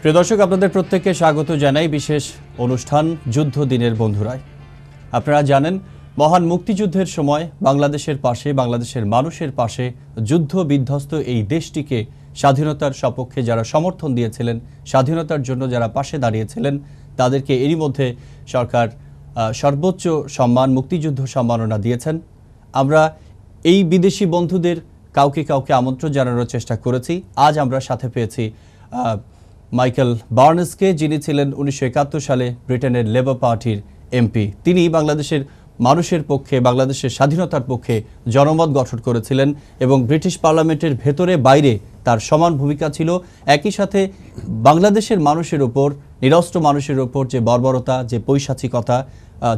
প্রিয় দর্শক, আপনাদের প্রত্যেককে স্বাগত জানাই বিশেষ অনুষ্ঠান যুদ্ধ দিনের বন্ধুরাই। আপনারা জানেন, মহান মুক্তিযুদ্ধের সময় বাংলাদেশের পাশে, বাংলাদেশের মানুষের পাশে যুদ্ধ বিধ্বস্ত এই দেশটিকে স্বাধীনতার সপক্ষে যারা সমর্থন দিয়েছিলেন, স্বাধীনতার জন্য যারা পাশে দাঁড়িয়েছিলেন, তাদেরকে এরই মধ্যে সরকার সর্বোচ্চ সম্মান মুক্তিযুদ্ধ সম্মাননা দিয়েছেন। আমরা এই বিদেশি বন্ধুদের কাউকে কাউকে আমন্ত্রণ জানানোর চেষ্টা করেছি। আজ আমরা সাথে পেয়েছি মাইকেল বার্নেসকে, যিনি ছিলেন 1971 সালে ব্রিটেনের লেবার পার্টির এমপি। তিনি বাংলাদেশের মানুষের পক্ষে, বাংলাদেশের স্বাধীনতার পক্ষে জনমত গঠন করেছিলেন এবং ব্রিটিশ পার্লামেন্টের ভেতরে বাইরে তার সমান ভূমিকা ছিল। একই সাথে বাংলাদেশের মানুষের ওপর, নিরস্ত্র মানুষের ওপর যে বর্বরতা, যে পৈশাচিকতা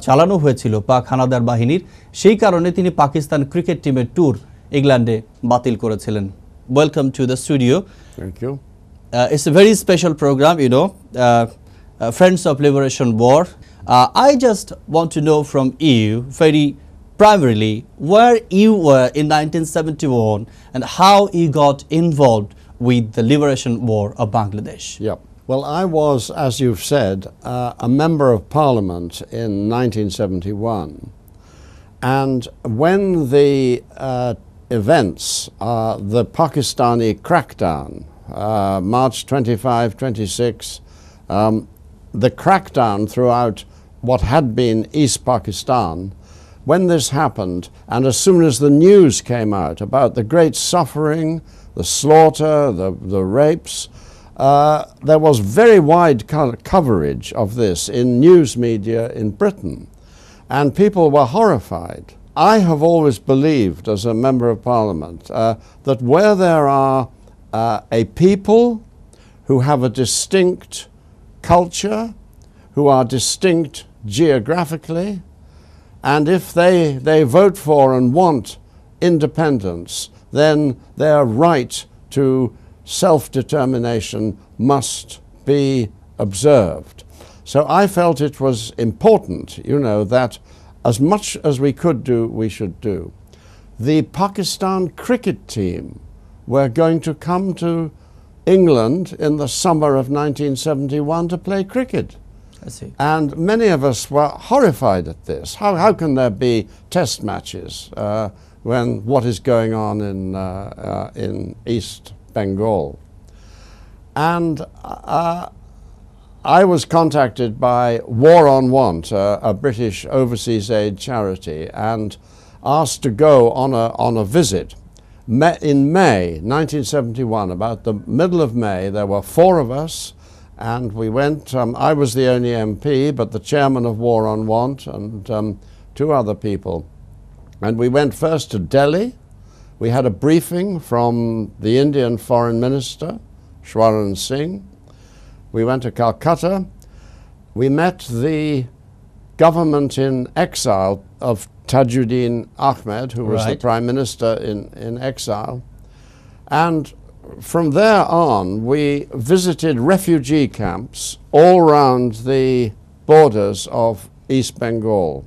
চালানো হয়েছিল পাক হানাদার বাহিনীর, সেই কারণে তিনি পাকিস্তান ক্রিকেট টিমের ট্যুর ইংল্যান্ডে বাতিল করেছিলেন। Welcome to the studio. Thank you. It's a very special program, Friends of Liberation War. I just want to know from you, very primarily, where you were in 1971 and how you got involved with the Liberation War of Bangladesh. Yeah. Well, I was, as you've said, a member of Parliament in 1971. And when the events, the Pakistani crackdown, March 25, 26, the crackdown throughout what had been East Pakistan, when this happened, and as soon as the news came out about the great suffering, the slaughter, the rapes, there was very wide coverage of this in news media in Britain, and people were horrified. I have always believed, as a member of Parliament, that where there are a people who have a distinct culture, who are distinct geographically, and if they vote for and want independence, then their right to self-determination must be observed. So I felt it was important, that as much as we could do, we should do. The Pakistan cricket team were going to come to England in the summer of 1971 to play cricket. I see. And many of us were horrified at this. How can there be test matches when what is going on in East Bengal? And I was contacted by War on Want, a British overseas aid charity, and asked to go on a visit. In May 1971, about the middle of May, there were 4 of us, and we went. I was the only MP, but the chairman of War on Want and 2 other people. And we went first to Delhi. We had a briefing from the Indian Foreign Minister, Shwaran Singh. We went to Calcutta. We met the government in exile of Tajuddin Ahmed, who was the Prime Minister in exile. And from there on, we visited refugee camps all around the borders of East Bengal.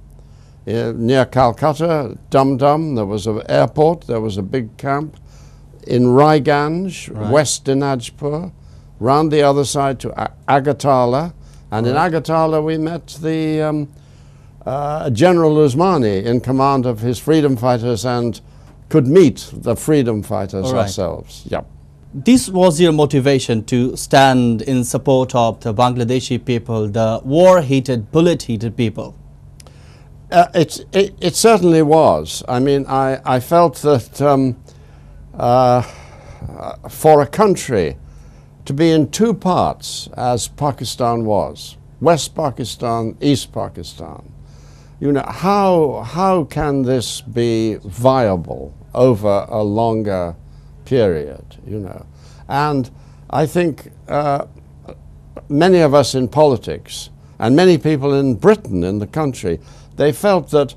Near Calcutta, Dum Dum, there was an airport, there was a big camp. In Raiganj, West Dinajpur, round the other side to Agartala. And in Agartala, we met the General Usmani in command of his freedom fighters and could meet the freedom fighters ourselves. Yep. This was your motivation to stand in support of the Bangladeshi people, the war-hated, bullet-hated people? It certainly was. I mean, I felt that for a country to be in 2 parts, as Pakistan was, West Pakistan, East Pakistan, how can this be viable over a longer period, And I think many of us in politics and many people in Britain, in the country, they felt that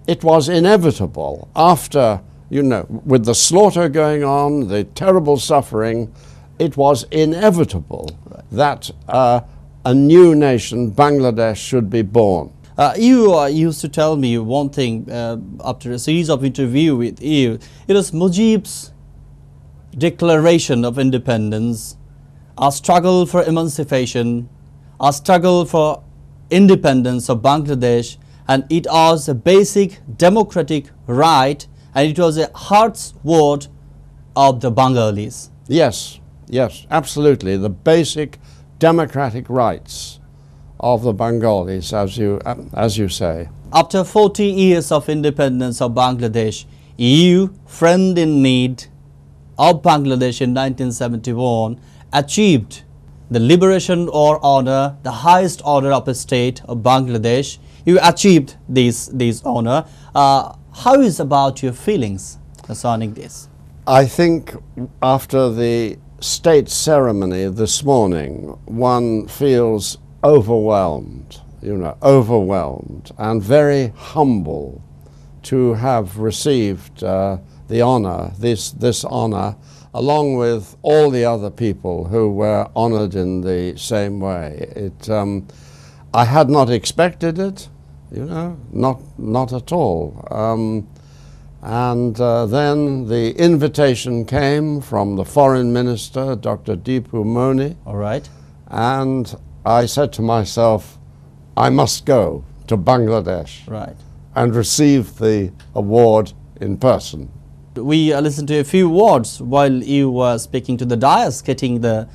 it was inevitable after, you know, with the slaughter going on, the terrible suffering, it was inevitable that a new nation, Bangladesh, should be born. You used to tell me one thing after a series of interviews with you. It was Mujib's declaration of independence, a struggle for emancipation, a struggle for independence of Bangladesh, and it was a basic democratic right, and it was a heart's word of the Bengalis. Yes, yes, absolutely. The basic democratic rights of the Bengalis, as you say. After 40 years of independence of Bangladesh, you, friend in need of Bangladesh in 1971, achieved the liberation or honor, the highest honor of a state of Bangladesh. You achieved this honor. How is about your feelings concerning this? I think after the state ceremony this morning, one feels overwhelmed, you know, overwhelmed and very humble to have received the honor, this honor, along with all the other people who were honored in the same way. I had not expected it, you know, not at all. And then the invitation came from the foreign minister, Dr. Deepu Moni. All right. And I said to myself, I must go to Bangladesh, right, and receive the award in person. We listened to a few words while you were speaking to the dais, getting the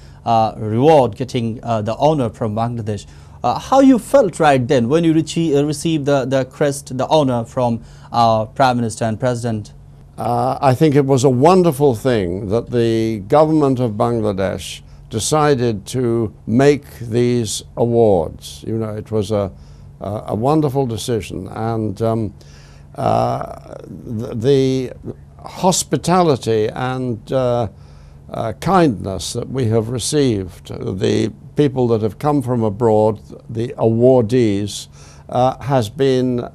reward, getting the honor from Bangladesh. How you felt right then when you received the crest, the honor from our Prime Minister and President? I think it was a wonderful thing that the government of Bangladesh decided to make these awards. You know, it was a wonderful decision, and the hospitality and kindness that we have received, the people that have come from abroad, the awardees, has been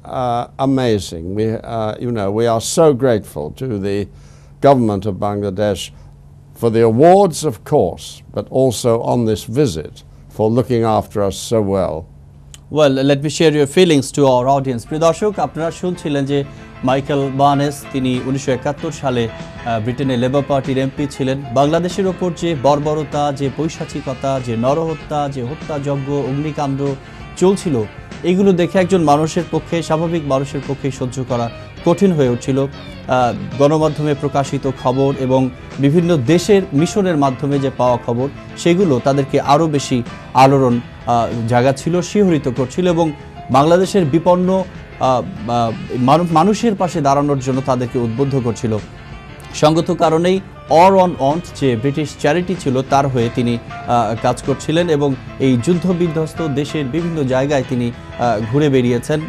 amazing. You know, we are so grateful to the government of Bangladesh for the awards, of course, but also on this visit for looking after us so well. Well, let me share your feelings to our audience. প্রিয় দর্শক, আপনারা শুনছিলেন যে Michael Barnes, তিনি 1971 সালে ব্রিটেনের labour পার্টির MP ছিলেন। বাংলাদেশের ওপর যে বর্বরতা, যে পৈশাচিকতা, যে নরহত্যা, যে হত্যাযজ্ঞ, অগ্নিকাণ্ড চলছিল, এগুলো দেখে একজন মানুষের পক্ষে, স্বাভাবিক মানুষের পক্ষে সহ্য করা কঠিন হয়ে উঠছিল। গণমাধ্যমে প্রকাশিত খবর এবং বিভিন্ন দেশের মিশনের মাধ্যমে যে পাওয়া খবর, সেগুলো তাদেরকে আরও বেশি আলোড়ন জাগাচ্ছিল, শিহরিত করছিল এবং বাংলাদেশের বিপন্ন মানুষের পাশে দাঁড়ানোর জন্য তাদেরকে উদ্বুদ্ধ করছিল। সঙ্গত কারণেই অর অন অন্ট যে ব্রিটিশ চ্যারিটি ছিল, তার হয়ে তিনি কাজ করছিলেন এবং এই যুদ্ধ বিধ্বস্ত দেশের বিভিন্ন জায়গায় তিনি ঘুরে বেরিয়েছেন।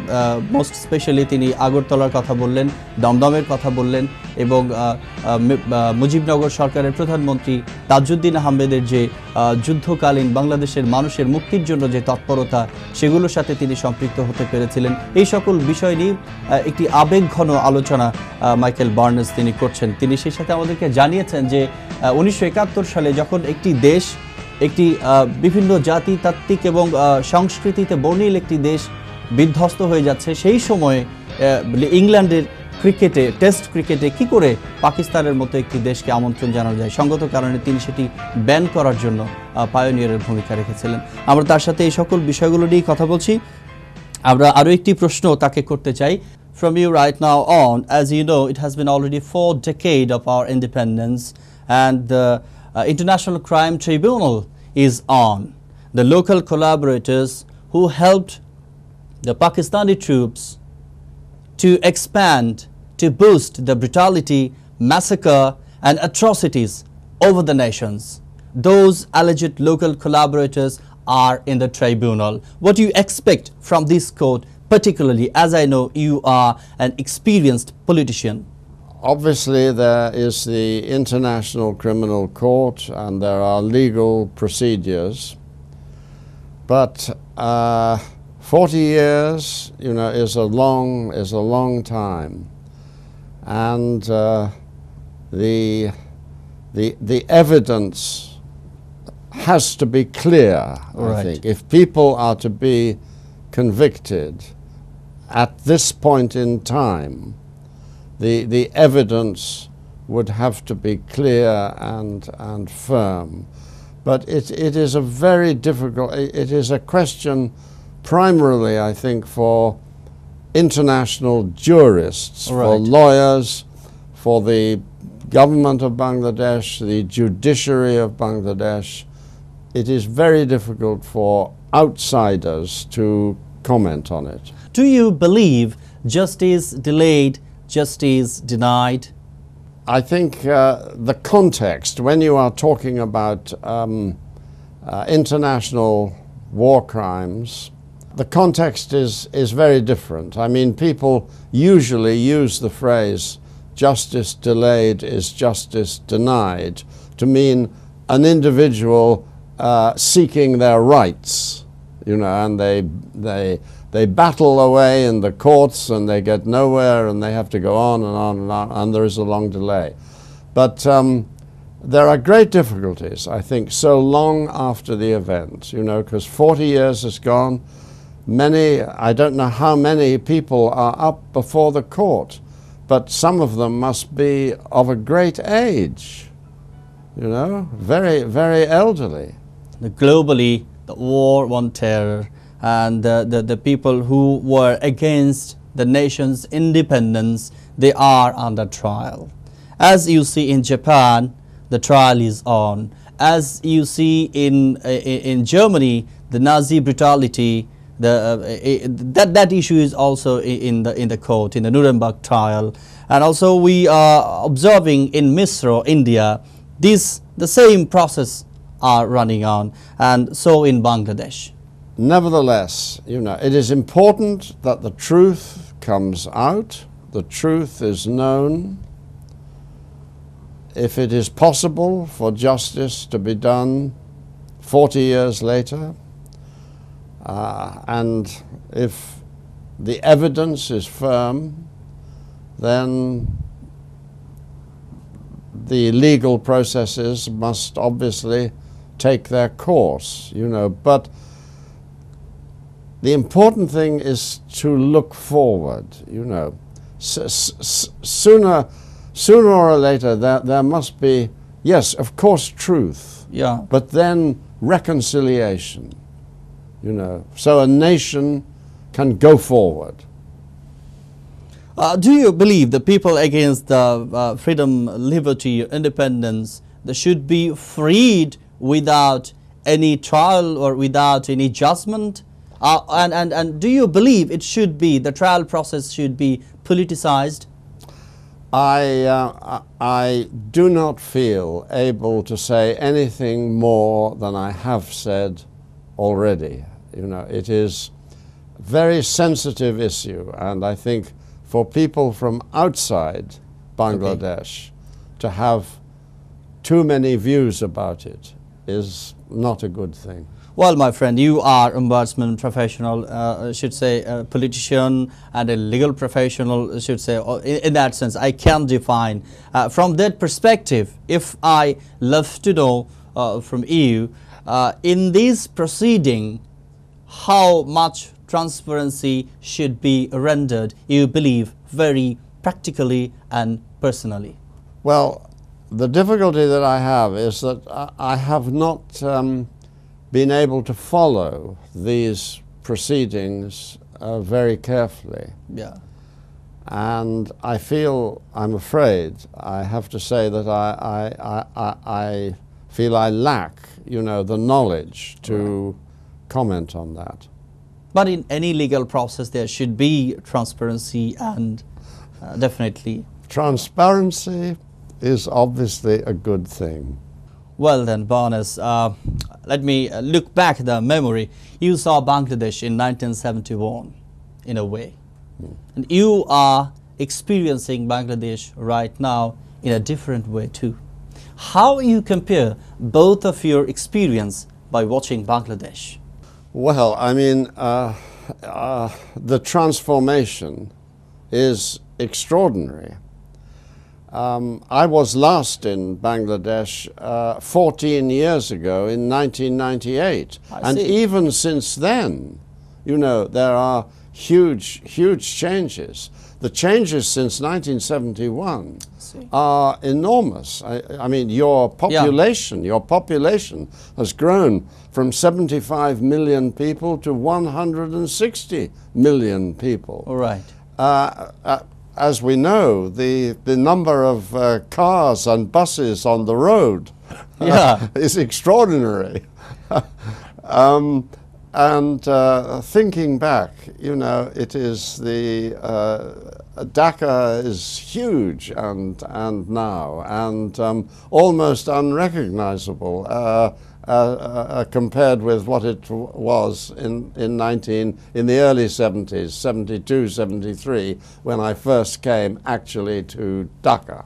মোস্ট স্পেশালি তিনি আগরতলার কথা বললেন, দমদমের কথা বললেন এবং মুজিবনগর সরকারের প্রধানমন্ত্রী তাজউদ্দিন আহমেদের যে যুদ্ধকালীন বাংলাদেশের মানুষের মুক্তির জন্য যে তৎপরতা, সেগুলোর সাথে তিনি সম্পৃক্ত হতে পেরেছিলেন। এই সকল বিষয় নিয়ে একটি আবেগঘন আলোচনা মাইকেল বার্নেস তিনি করছেন। তিনি সেই সাথে আমাদেরকে জানিয়েছেন যে 1971 সালে যখন একটি দেশ, একটি বিভিন্ন জাতিতাত্ত্বিক এবং সংস্কৃতিতে বর্ণিল একটি দেশ বিধ্বস্ত হয়ে যাচ্ছে, সেই সময়ে ইংল্যান্ডের ক্রিকেটে, টেস্ট ক্রিকেটে কি করে পাকিস্তানের মতো একটি দেশকে আমন্ত্রণ জানানো যায়, সঙ্গত কারণে তিনি সেটি ব্যান করার জন্য পায়োনিয়ারের ভূমিকা রেখেছিলেন। আমরা তার সাথে এই সকল বিষয়গুলো নিয়ে কথা বলছি। আমরা আরও একটি প্রশ্ন তাকে করতে চাই। From you right now on, as you know, it has been already 4 decades of our independence, and the International Crime Tribunal is on. The local collaborators who helped the Pakistani troops to expand, to boost the brutality, massacre and atrocities over the nations. Those alleged local collaborators are in the tribunal. What do you expect from this court, particularly as I know you are an experienced politician? Obviously there is the International Criminal Court and there are legal procedures, But 40 years, you know, is a long time, and the evidence has to be clear. Right. I think if people are to be convicted at this point in time, the evidence would have to be clear and firm. But it is a very difficult, it is a question primarily, I think, for international jurists, for Right. lawyers, for the government of Bangladesh, the judiciary of Bangladesh. It is very difficult for outsiders to comment on it. Do you believe justice delayed, justice denied? I think the context, when you are talking about international war crimes, the context is very different. I mean, people usually use the phrase justice delayed is justice denied to mean an individual seeking their rights, you know, and they battle away in the courts and they get nowhere and they have to go on and on and on, and there is a long delay. But there are great difficulties, I think, so long after the event, you know, because 40 years has gone. Many, I don't know how many people are up before the court, but some of them must be of a great age, you know, very, very elderly. Globally, the war on terror and the people who were against the nation's independence, they are under trial. As you see in Japan, the trial is on. As you see in Germany, the Nazi brutality, that issue is also in the court, in the Nuremberg trial. And also we are observing in Mithun, India, the same process are running on, and so in Bangladesh. Nevertheless, you know, it is important that the truth comes out, the truth is known. If it is possible for justice to be done 40 years later, and if the evidence is firm, then the legal processes must obviously take their course, you know. But the important thing is to look forward, you know. Sooner or later there must be, yes, of course, truth, Yeah. but then reconciliation, you know, so a nation can go forward. Do you believe the people against the freedom, liberty, independence, they should be freed without any trial or without any judgment? And do you believe it should be, the trial process should be politicized? I do not feel able to say anything more than I have said already. You know, it is a very sensitive issue, and I think for people from outside Bangladesh to have too many views about it is not a good thing. Well, my friend, you are ombudsman professional, I should say a politician and a legal professional, I should say. In that sense, I can define. From that perspective, if I love to know from you, in this proceeding, how much transparency should be rendered, you believe, very practically and personally? Well, the difficulty that I have is that I have not been able to follow these proceedings very carefully. Yeah. And I feel, I'm afraid, I have to say that I feel I lack, you know, the knowledge to comment on that. But in any legal process, there should be transparency and definitely. Transparency is obviously a good thing. Well then, Barnes, let me look back the memory. You saw Bangladesh in 1971, in a way. And you are experiencing Bangladesh right now in a different way too. How you compare both of your experience by watching Bangladesh? Well, I mean, the transformation is extraordinary. I was last in Bangladesh 14 years ago in 1998. And even since then, you know, there are huge changes. The changes since 1971 are enormous. I mean, your population has grown from 75 million people to 160 million people. All right. As we know, the number of cars and buses on the road is extraordinary. Thinking back, you know, it is Dhaka is huge and now almost unrecognizable compared with what it was in the early 70s, 72, 73, when I first came actually to Dhaka.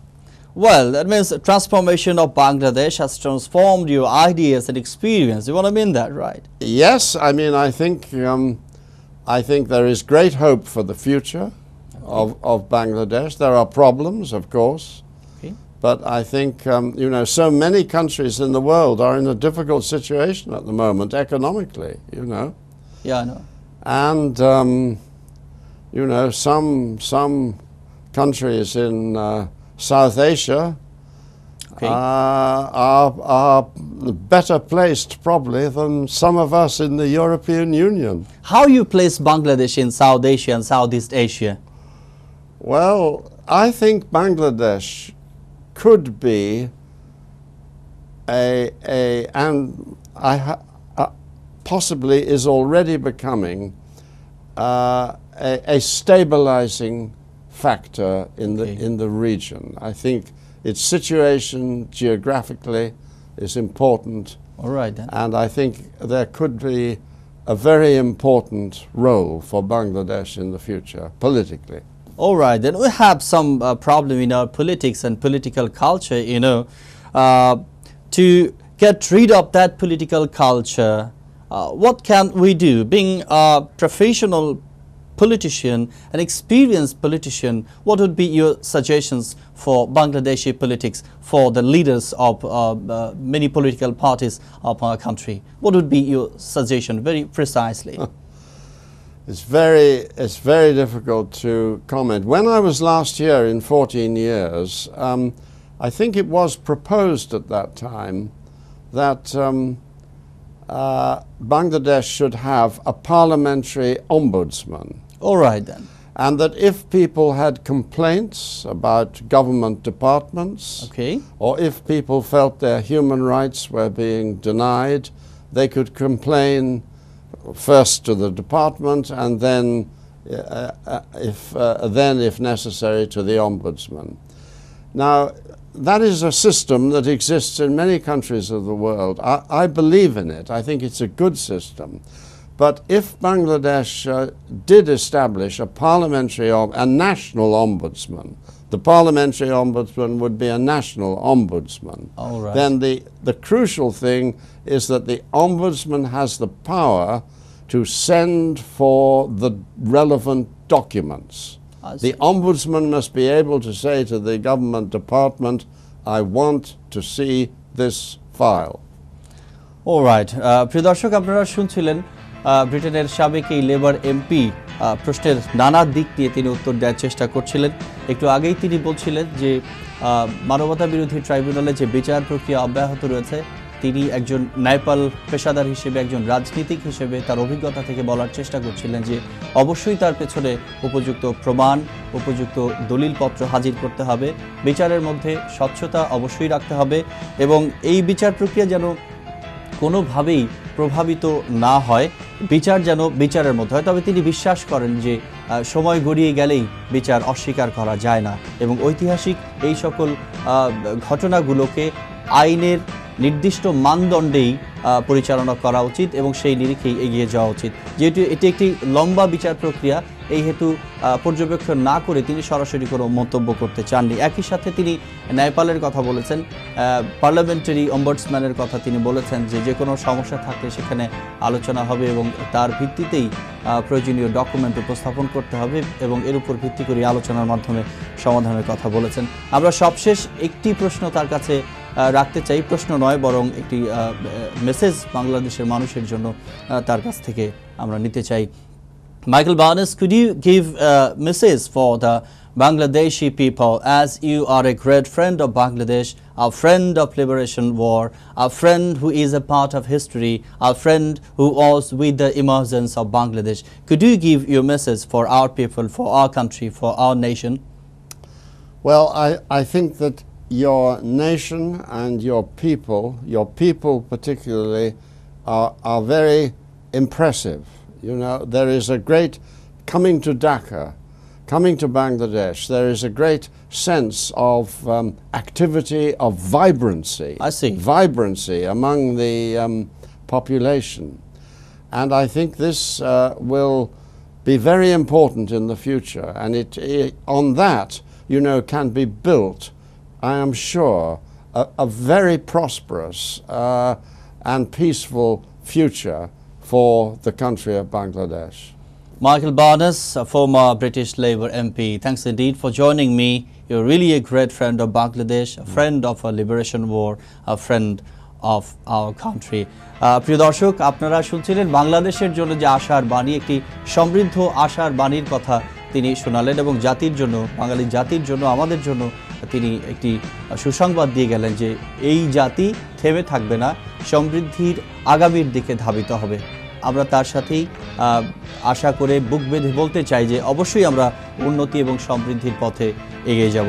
Well, that means the transformation of Bangladesh has transformed your ideas and experience. You want to mean that, right? Yes, I mean, I think there is great hope for the future of Bangladesh. There are problems, of course, but I think, you know, so many countries in the world are in a difficult situation at the moment economically, you know. Yeah, I know. And, you know, some countries in South Asia are better placed probably than some of us in the European Union. How you place Bangladesh in South Asia and Southeast Asia? Well, I think Bangladesh could be possibly is already becoming a stabilizing factor in the region. I think its situation geographically is important. All right then. And I think there could be a very important role for Bangladesh in the future, politically. All right, then we have some problem in our politics and political culture, you know. To get rid of that political culture, what can we do? Being a professional politician, an experienced politician, what would be your suggestions for Bangladeshi politics, for the leaders of many political parties of our country? What would be your suggestion, very precisely? It's very difficult to comment. When I was last here in 14 years, I think it was proposed at that time that Bangladesh should have a parliamentary ombudsman. All right then. And that if people had complaints about government departments, or if people felt their human rights were being denied, they could complain first to the department and then, if necessary, to the ombudsman. Now, that is a system that exists in many countries of the world. I believe in it. I think it's a good system. But if Bangladesh did establish a national ombudsman, the parliamentary ombudsman would be a national ombudsman. All right. Then the crucial thing is that the ombudsman has the power to send for the relevant documents. The ombudsman must be able to say to the government department, I want to see this file. All right. প্রিয় দর্শক, আপনারা শুনছিলেন ব্রিটেনের সাবেক এই labour MP প্রশ্নের নানা দিক নিয়ে তিনি উত্তর দেওয়ার চেষ্টা করছিলেন। একটু আগেই তিনি বলছিলেন যে মানবতা বিরোধী ট্রাইব্যুনালে যে বিচার প্রক্রিয়া অব্যাহত রয়েছে, তিনি একজন ন্যায়পাল পেশাদার হিসেবে, একজন রাজনীতিক হিসেবে তার অভিজ্ঞতা থেকে বলার চেষ্টা করছিলেন যে অবশ্যই তার পেছনে উপযুক্ত প্রমাণ, উপযুক্ত দলিলপত্র হাজির করতে হবে, বিচারের মধ্যে স্বচ্ছতা অবশ্যই রাখতে হবে এবং এই বিচার প্রক্রিয়া যেন কোনোভাবেই প্রভাবিত না হয়, বিচার যেন বিচারের মধ্যে হয়। তবে তিনি বিশ্বাস করেন যে সময় গড়িয়ে গেলেই বিচার অস্বীকার করা যায় না এবং ঐতিহাসিক এই সকল ঘটনাগুলোকে আইনের নির্দিষ্ট মানদণ্ডেই পরিচালনা করা উচিত এবং সেই নিরিখেই এগিয়ে যাওয়া উচিত। যেহেতু এটি একটি লম্বা বিচার প্রক্রিয়া, এই হেতু পর্যবেক্ষণ না করে তিনি সরাসরি কোনো মন্তব্য করতে চাননি। একই সাথে তিনি ন্যায়পালের কথা বলেছেন, পার্লামেন্টারি অম্বাডসম্যানের কথা তিনি বলেছেন যে কোনো সমস্যা থাকলে সেখানে আলোচনা হবে এবং তার ভিত্তিতেই প্রয়োজনীয় ডকুমেন্ট উপস্থাপন করতে হবে এবং এর উপর ভিত্তি করে আলোচনার মাধ্যমে সমাধানের কথা বলেছেন। আমরা সবশেষ একটি প্রশ্ন তার কাছে রাখতে চাই, প্রশ্ন নয় বরং একটি মেসেজ বাংলাদেশের মানুষের জন্য তার কাছ থেকে আমরা নিতে চাই। Michael Barnes, could you give a message for the Bangladeshi people, as you are a great friend of Bangladesh, a friend of liberation war, a friend who is a part of history, a friend who was with the emergence of Bangladesh. Could you give your message for our people, for our country, for our nation? Well, I think that your nation and your people particularly, are very impressive. You know, there is a great, coming to Dhaka, coming to Bangladesh, there is a great sense of activity, of vibrancy. I see. Vibrancy among the population. And I think this will be very important in the future. And on that, you know, can be built, I am sure, a very prosperous and peaceful future for the country of Bangladesh. Michael Barnes, a former British Labour MP, thanks indeed for joining me. You're really a great friend of Bangladesh, a friend of a liberation war, a friend of our country. প্রিয় দর্শক, আপনারা শুনছিলেন বাংলাদেশের জন্য যে আশার বাণী, একটি সমৃদ্ধ আশার বাণীর কথা তিনি শোনালেন এবং জাতির জন্য, বাঙালি জাতির জন্য, আমাদের জন্য তিনি একটি সুসংবাদ দিয়ে গেলেন যে এই জাতি থেমে থাকবে না, সমৃদ্ধির আগামীর দিকে ধাবিত হবে। আমরা তার সাথেই আশা করে বুক বেঁধে বলতে চাই যে অবশ্যই আমরা উন্নতি এবং সমৃদ্ধির পথে এগিয়ে যাব।